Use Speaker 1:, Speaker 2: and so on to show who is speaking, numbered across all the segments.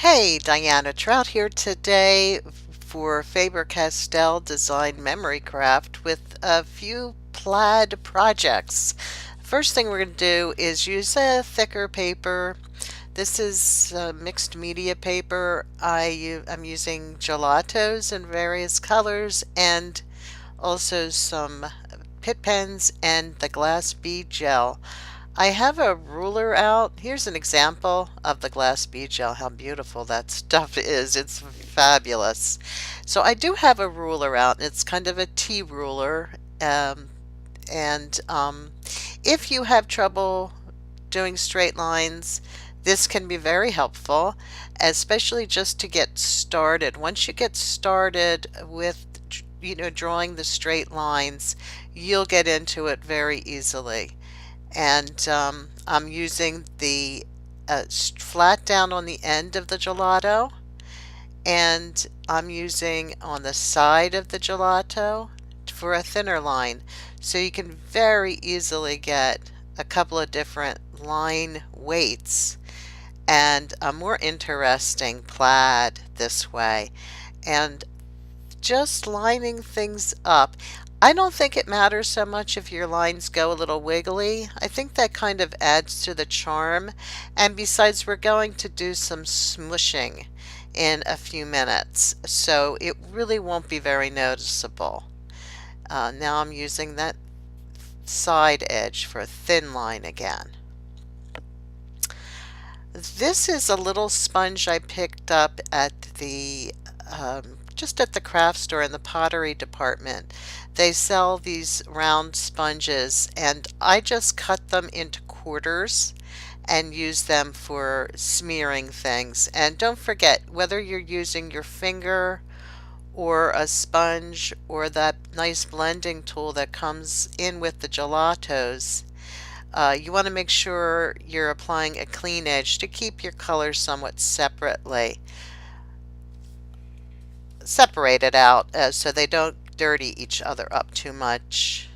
Speaker 1: Hey, Diana, Trout here today for Faber-Castell Design Memory Craft with a few plaid projects. First thing we're going to do is use a thicker paper. This is mixed media paper. I'm using gelatos in various colors and also some Pitt pens and the Glass Bead Gel. I have a ruler out. Here's an example of the glass bead gel, how beautiful that stuff is. It's fabulous. So I do have a ruler out. It's kind of a T ruler. Um, and if you have trouble doing straight lines, this can be very helpful, especially just to get started. Once you get started with drawing the straight lines, you'll get into it very easily. And I'm using the flat down on the end of the gelato, and I'm using on the side of the gelato for a thinner line. So you can very easily get a couple of different line weights and a more interesting plaid this way. And just lining things up. I don't think it matters so much if your lines go a little wiggly. I think that kind of adds to the charm. And besides, we're going to do some smushing in a few minutes, so it really won't be very noticeable. Now I'm using that side edge for a thin line again. This is a little sponge I picked up at the just at the craft store in the pottery department. They sell these round sponges, and I just cut them into quarters and use them for smearing things. And don't forget, whether you're using your finger or a sponge or that nice blending tool that comes in with the gelatos, you want to make sure you're applying a clean edge to keep your colors somewhat separated out so they don't dirty each other up too much.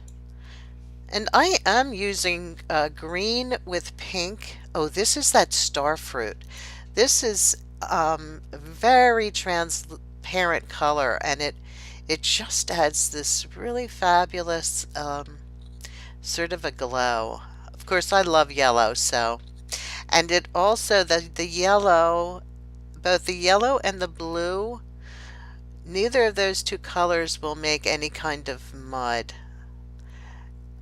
Speaker 1: And I am using green with pink. Oh, this is that star fruit. This is very transparent color, and it just adds this really fabulous sort of a glow. Of course, I love yellow, so. And it also, the yellow, both the yellow and the blue, neither of those two colors will make any kind of mud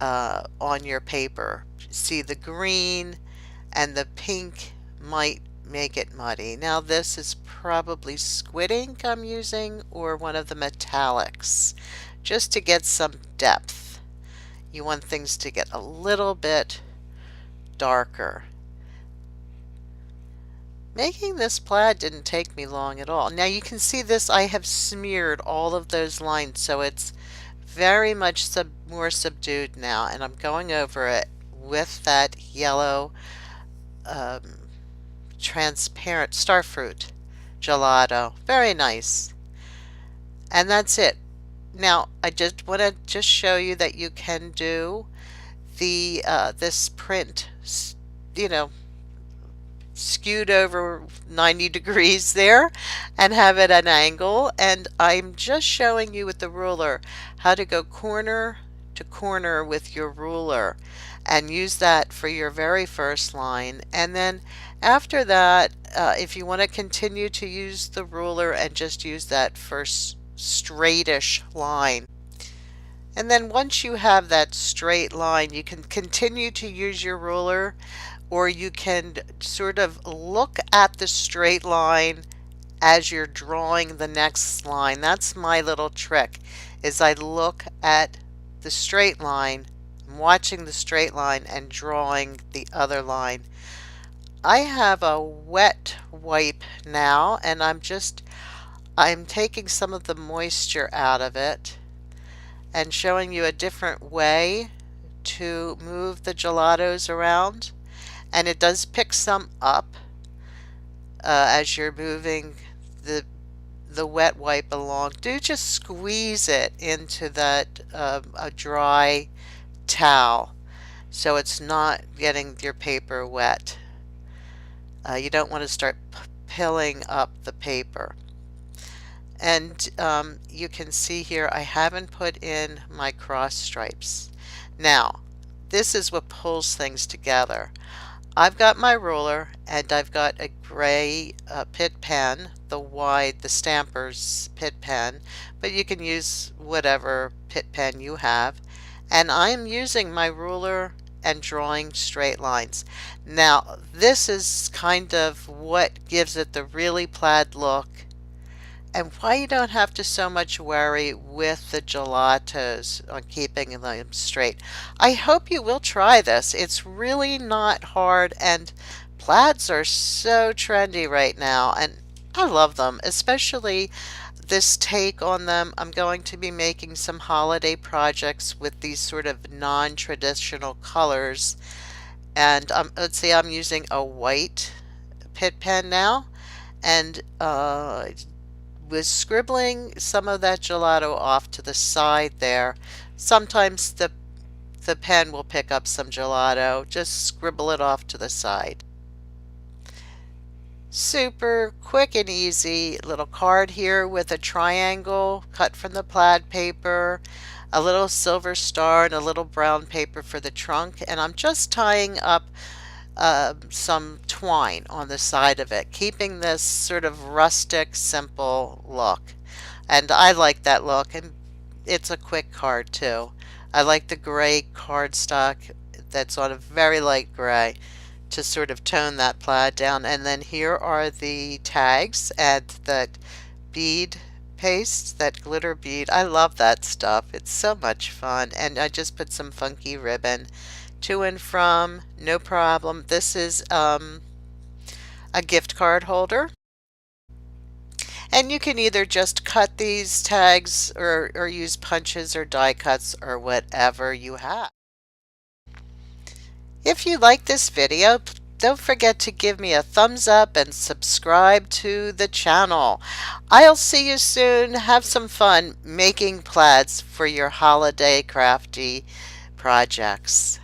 Speaker 1: on your paper. See, the green and the pink might make it muddy. Now this is probably squid ink I'm using, or one of the metallics, just to get some depth. You want things to get a little bit darker. Making this plaid didn't take me long at all. Now you can see this, I have smeared all of those lines, so it's very much more subdued now, and I'm going over it with that yellow um, transparent starfruit gelato. Very nice. And that's it. Now I just want to show you that you can do the this print, you know, skewed over 90 degrees there and have it at an angle, and I'm just showing you with the ruler how to go corner to corner with your ruler and use that for your very first line. And then after that, if you want to continue to use the ruler and just use that first straightish line. And then once you have that straight line, you can continue to use your ruler, or you can sort of look at the straight line as you're drawing the next line. That's my little trick, is I look at the straight line, I'm watching the straight line and drawing the other line. I have a wet wipe now, and I'm taking some of the moisture out of it and showing you a different way to move the gelatos around. And it does pick some up as you're moving the wet wipe along. Do just squeeze it into that a dry towel so it's not getting your paper wet. You don't want to start pilling up the paper. And you can see here I haven't put in my cross stripes. Now, this is what pulls things together. I've got my ruler and I've got a gray Pitt pen, the Stamper's Pitt pen, but you can use whatever Pitt pen you have. And I'm using my ruler and drawing straight lines. Now, this is kind of what gives it the really plaid look and why you don't have to so much worry with the gelatos on keeping them straight. I hope you will try this. It's really not hard, and plaids are so trendy right now, and I love them, especially this take on them. I'm going to be making some holiday projects with these sort of non-traditional colors, and let's see, I'm using a white Pitt pen now, and was scribbling some of that gelato off to the side there. Sometimes the pen will pick up some gelato. Just scribble it off to the side. Super quick and easy little card here with a triangle cut from the plaid paper, a little silver star, and a little brown paper for the trunk. And I'm just tying up some twine on the side of it, keeping this sort of rustic, simple look. And I like that look, and it's a quick card too. I like the gray cardstock that's on a very light gray to sort of tone that plaid down. And then here are the tags and that bead paste, that glitter bead. I love that stuff. It's so much fun. And I just put some funky ribbon to and from, no problem. This is a gift card holder. And you can either just cut these tags or use punches or die cuts or whatever you have. If you like this video, don't forget to give me a thumbs up and subscribe to the channel. I'll see you soon. Have some fun making plaids for your holiday crafty projects.